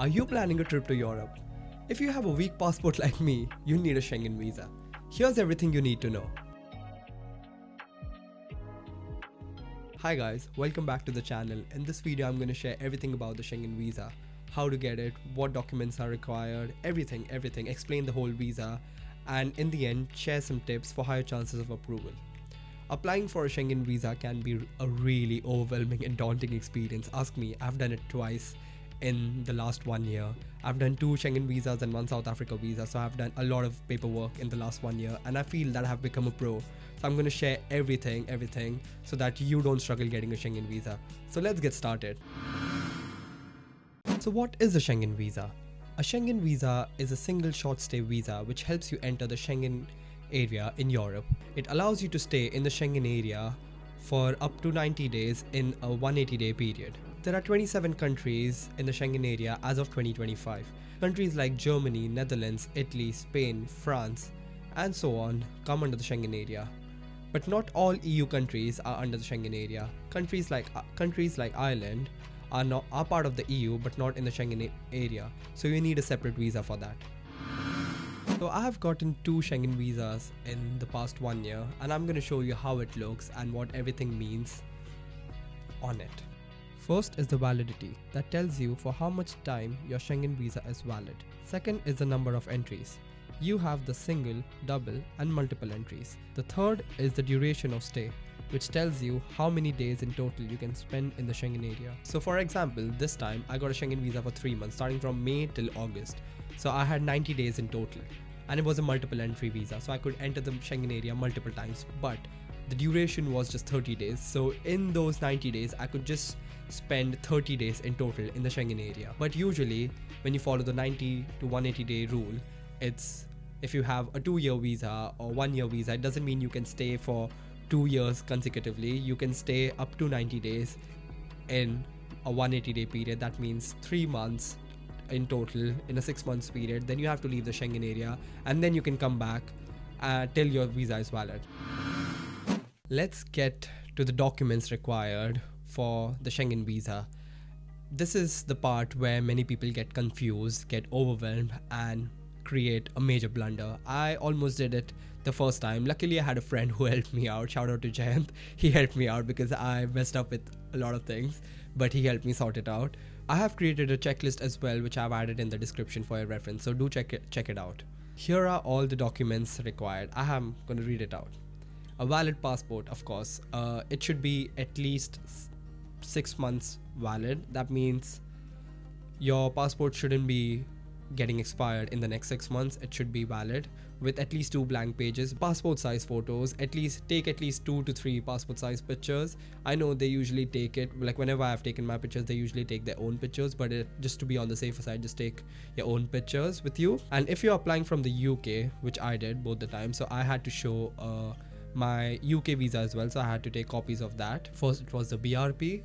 Are you planning a trip to Europe? If you have a weak passport like me, you need a Schengen visa. Here's everything you need to know. Hi guys, welcome back to the channel. In this video, I'm going to share everything about the Schengen visa, how to get it, what documents are required, everything, explain the whole visa, and in the end, share some tips for higher chances of approval. Applying for a Schengen visa can be a really overwhelming and daunting experience. Ask me, I've done it twice in the last 1 year. I've done 2 Schengen visas and 1 South Africa visa, so I've done a lot of paperwork in the last 1 year, and I feel that I have become a pro. So I'm going to share everything so that you don't struggle getting a Schengen visa. So let's get started. So what is a Schengen visa? A Schengen visa is a single short stay visa which helps you enter the Schengen area in Europe. It allows you to stay in the Schengen area for up to 90 days in a 180-day period. There are 27 countries in the Schengen area as of 2025. Countries like Germany, Netherlands, Italy, Spain, France, and so on come under the Schengen area. But not all EU countries are under the Schengen area. Countries like Ireland are part of the EU but not in the Schengen area, so you need a separate visa for that. So I have gotten 2 Schengen visas in the past 1 year, and I'm going to show you how it looks and what everything means on it. First is the validity, that tells you for how much time your Schengen visa is valid. Second is the number of entries. You have the single, double, and multiple entries. The third is the duration of stay, which tells you how many days in total you can spend in the Schengen area. So for example, this time I got a Schengen visa for 3 months, starting from May till August. So I had 90 days in total, and it was a multiple entry visa, so I could enter the Schengen area multiple times, but the duration was just 30 days. So in those 90 days, I could just spend 30 days in total in the Schengen area. But usually when you follow the 90 to 180 day rule, it's if you have a 2-year visa or 1-year visa, it doesn't mean you can stay for 2 years consecutively. You can stay up to 90 days in a 180 day period. That means 3 months in total in a 6 months period. Then you have to leave the Schengen area, and then you can come back till your visa is valid. Let's get to the documents required for the Schengen visa. This is the part where many people get confused, get overwhelmed, and create a major blunder. I almost did it the first time. Luckily, I had a friend who helped me out. Shout out to Jayant. He helped me out because I messed up with a lot of things, but he helped me sort it out. I have created a checklist as well, which I've added in the description for your reference, so do check it out. Here are all the documents required. I am going to read it out. A valid passport, of course. It should be at least 6 months valid. That means your passport shouldn't be getting expired in the next 6 months. It should be valid with at least 2 blank pages. Passport size photos, take at least 2 to 3 passport size pictures. I know they usually take it, like whenever I've taken my pictures, they usually take their own pictures, but just to be on the safer side, just take your own pictures with you. And if you're applying from the UK, which I did both the time, so I had to show my UK visa as well, so I had to take copies of that. First it was the BRP,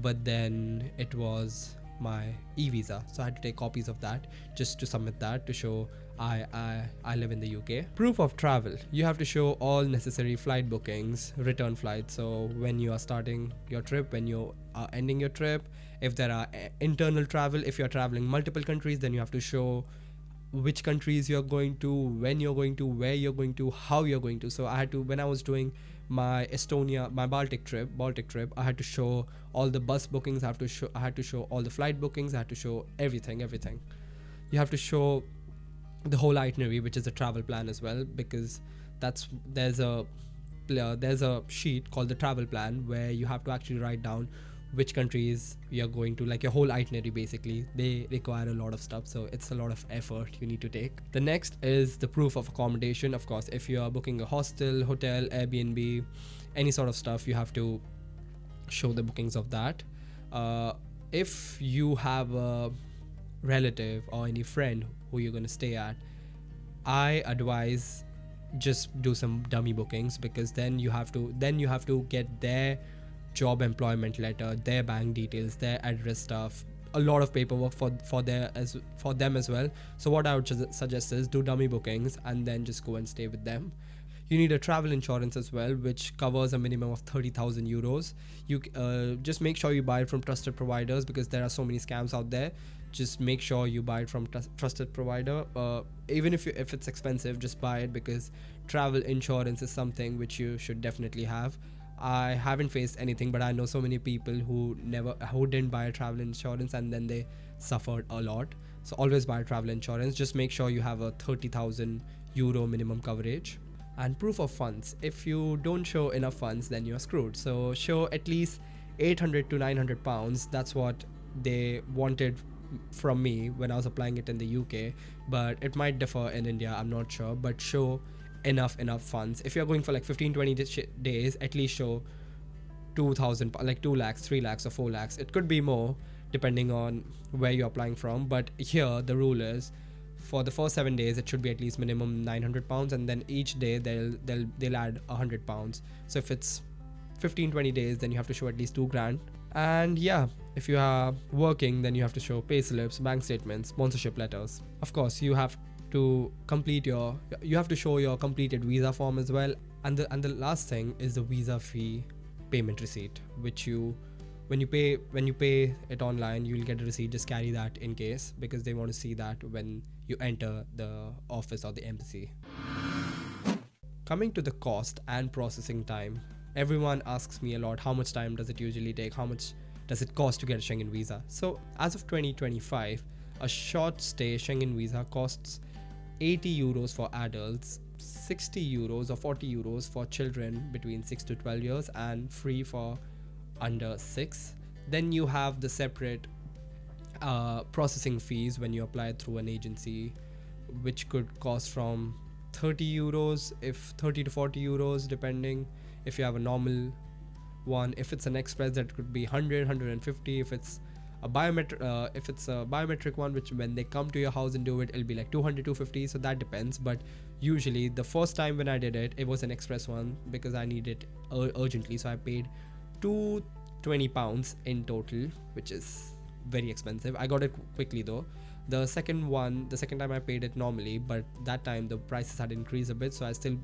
but then it was my e-visa, so I had to take copies of that just to submit that to show I live in the UK. Proof of travel, you have to show all necessary flight bookings, return flights, so when you are starting your trip, when you are ending your trip. If there are internal travel, if you're traveling multiple countries, then you have to show which countries you're going to, when you're going to, where you're going to, how you're going to. So I had to, when I was doing my Baltic trip, I had to show all the bus bookings, I had to show all the flight bookings, I had to show everything. You have to show the whole itinerary, which is a travel plan as well, because there's a sheet called the travel plan where you have to actually write down which countries you're going to, like your whole itinerary basically. They require a lot of stuff, so it's a lot of effort you need to take. The next is the proof of accommodation. Of course, if you are booking a hostel, hotel, Airbnb, any sort of stuff, you have to show the bookings of that. If you have a relative or any friend who you're going to stay at, I advise just do some dummy bookings, because then you have to get their job employment letter, their bank details, their address stuff, a lot of paperwork for them as well. So what I would suggest is do dummy bookings and then just go and stay with them. You need a travel insurance as well, which covers a minimum of 30,000 euros. You just make sure you buy it from trusted providers, because there are so many scams out there. just make sure you buy it from trusted provider. Even if it's expensive, just buy it, because travel insurance is something which you should definitely have. I haven't faced anything, but I know so many people who didn't buy travel insurance and then they suffered a lot. So always buy travel insurance. Just make sure you have a 30,000 euro minimum coverage. And proof of funds: if you don't show enough funds, then you're screwed. So show at least 800 to 900 pounds. That's what they wanted from me when I was applying it in the UK, but it might differ in India, I'm not sure. But show enough funds. If you're going for like 15-20 days, at least show 2,000, like 2 lakhs, 3 lakhs or 4 lakhs. It could be more depending on where you're applying from, but here the rule is for the first 7 days it should be at least minimum 900 pounds, and then each day they'll add 100 pounds. So if it's 15-20 days, then you have to show at least 2 grand. And yeah, if you are working, then you have to show pay slips, bank statements, sponsorship letters. Of course, you have to show your completed visa form as well. And the last thing is the visa fee payment receipt, which when you pay it online, you'll get a receipt. Just carry that in case, because they want to see that when you enter the office or the embassy. Coming to the cost and processing time, everyone asks me a lot, how much time does it usually take? How much does it cost to get a Schengen visa? So as of 2025, a short stay Schengen visa costs 80 euros for adults, 60 euros or 40 euros for children between 6 to 12 years, and free for under 6. Then you have the separate processing fees when you apply through an agency, which could cost from 30 euros, if 30 to 40 euros depending. If you have a normal one, if it's an express, that could be 150. If it's a biometric one, which when they come to your house and do it, it'll be like 250. So that depends. But usually the first time when I did it, it was an express one because I needed it urgently, so I paid 220 pounds in total, which is very expensive. I got it quickly though. The second time I paid it normally, but that time the prices had increased a bit, so I still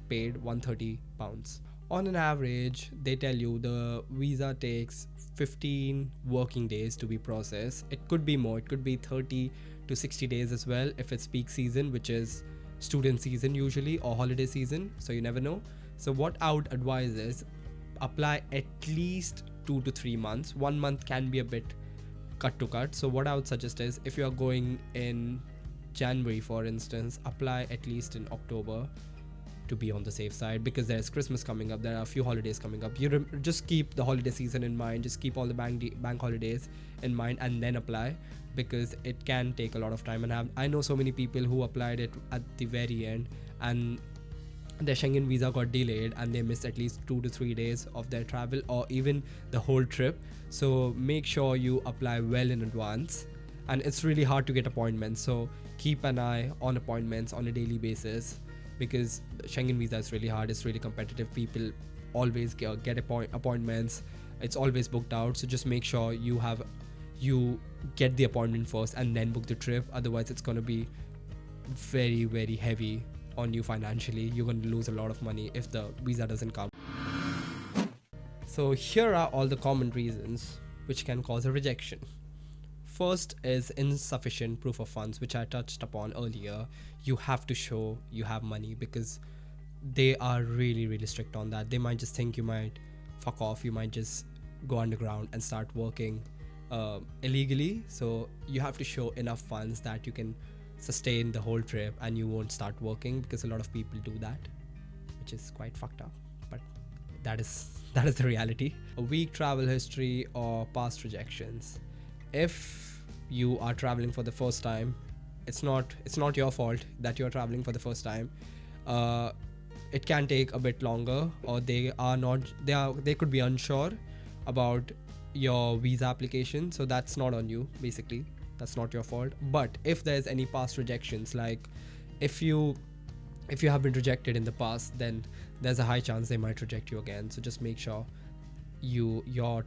paid 130 pounds. On an average, they tell you the visa takes 15 working days to be processed. It could be more, it could be 30 to 60 days as well if it's peak season, which is student season usually, or holiday season, so you never know. So what I would advise is apply at least 2 to 3 months. 1 month can be a bit cut to cut. So what I would suggest is, if you are going in January for instance, apply at least in October to be on the safe side, because there's Christmas coming up, there are a few holidays coming up. You just keep the holiday season in mind, just keep all the bank holidays in mind, and then apply, because it can take a lot of time. And I know so many people who applied it at the very end and their Schengen visa got delayed and they missed at least 2 to 3 days of their travel, or even the whole trip. So make sure you apply well in advance, and it's really hard to get appointments, so keep an eye on appointments on a daily basis, because Schengen visa is really hard. It's really competitive. People always get appointments. It's always booked out, so just make sure you get the appointment first and then book the trip. Otherwise it's going to be very, very heavy on you financially. You're going to lose a lot of money if the visa doesn't come. So here are all the common reasons which can cause a rejection. First is insufficient proof of funds, which I touched upon earlier. You have to show you have money, because they are really, really strict on that. They might just think you might fuck off, you might just go underground and start working illegally. So you have to show enough funds that you can sustain the whole trip and you won't start working, because a lot of people do that, which is quite fucked up, but that is the reality. A weak travel history or past rejections. If you are traveling for the first time, it's not your fault that you're traveling for the first time. It can take a bit longer, or they could be unsure about your visa application, so that's not on you. Basically, that's not your fault. But if there's any past rejections, like if you have been rejected in the past, then there's a high chance they might reject you again. So just make sure your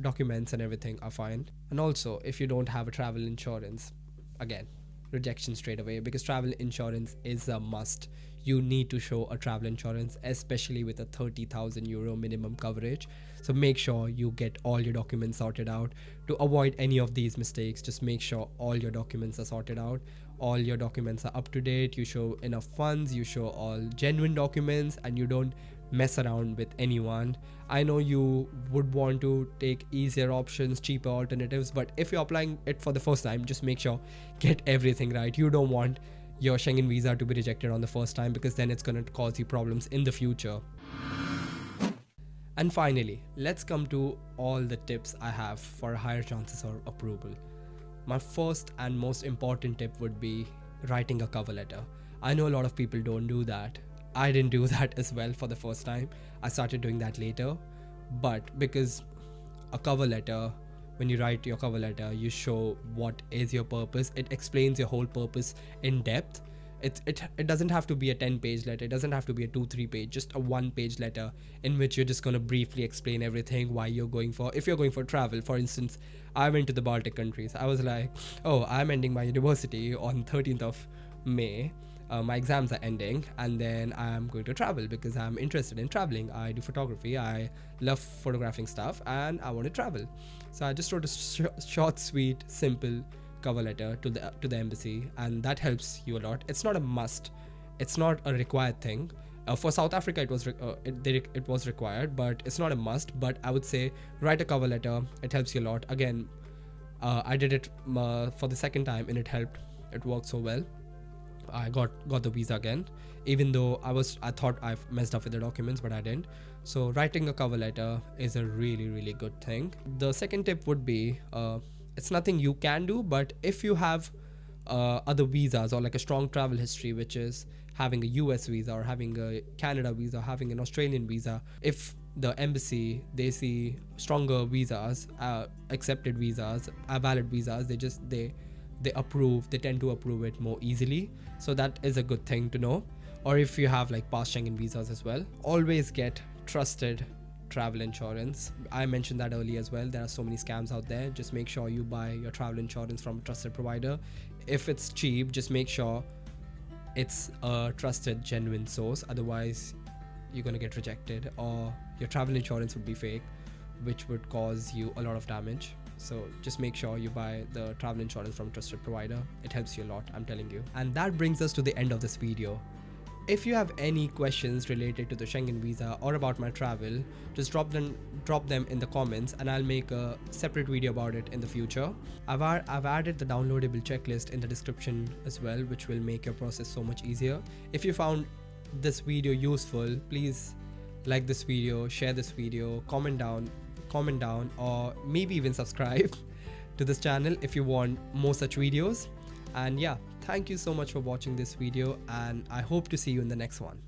documents and everything are fine. And also, if you don't have a travel insurance, again, rejection straight away, because travel insurance is a must. you need to show a travel insurance, especially with a 30,000 euro minimum coverage. So make sure you get all your documents sorted out. To avoid any of these mistakes, just make sure all your documents are sorted out, all your documents are up to date, you show enough funds, you show all genuine documents, and you don't mess around with anyone. I know you would want to take easier options, cheaper alternatives, but if you're applying it for the first time, just make sure get everything right. You don't want your Schengen visa to be rejected on the first time, because then it's going to cause you problems in the future. And finally, let's come to all the tips I have for higher chances of approval. My first and most important tip would be writing a cover letter. I know a lot of people don't do that. I didn't do that as well for the first time. I started doing that later. But because a cover letter, when you write your cover letter, you show what is your purpose. It explains your whole purpose in depth. It doesn't have to be a 10-page letter. It doesn't have to be a 2-3 page, just a 1-page letter in which you're just going to briefly explain everything, why you're going for, if you're going for travel. For instance, I went to the Baltic countries. I was like, oh, I'm ending my university on 13th of May. My exams are ending, and then I'm going to travel because I'm interested in traveling. I do photography. I love photographing stuff, and I want to travel. So I just wrote a short, sweet, simple cover letter to the embassy, and that helps you a lot. It's not a must. It's not a required thing. For South Africa, it was required, but it's not a must. But I would say write a cover letter. It helps you a lot. Again, I did it for the second time, and it helped. It worked so well. I got the visa again, even though I thought I've messed up with the documents, but I didn't. So writing a cover letter is a really, really good thing. The second tip would be, it's nothing you can do, but if you have other visas or like a strong travel history, which is having a US visa or having a Canada visa, having an Australian visa, if the embassy, they see stronger visas, accepted visas, valid visas, they tend to approve it more easily. So that is a good thing to know. Or if you have like past Schengen visas as well, always get trusted travel insurance. I mentioned that earlier as well. There are so many scams out there. Just make sure you buy your travel insurance from a trusted provider. If it's cheap, just make sure it's a trusted, genuine source. Otherwise, you're going to get rejected, or your travel insurance would be fake, which would cause you a lot of damage. So just make sure you buy the travel insurance from a trusted provider. It helps you a lot, I'm telling you. And that brings us to the end of this video. If you have any questions related to the Schengen visa or about my travel, just drop them in the comments, and I'll make a separate video about it in the future. I've added the downloadable checklist in the description as well, which will make your process so much easier. If you found this video useful, please like this video, share this video, comment down, or maybe even subscribe to this channel if you want more such videos. And yeah, thank you so much for watching this video, and I hope to see you in the next one.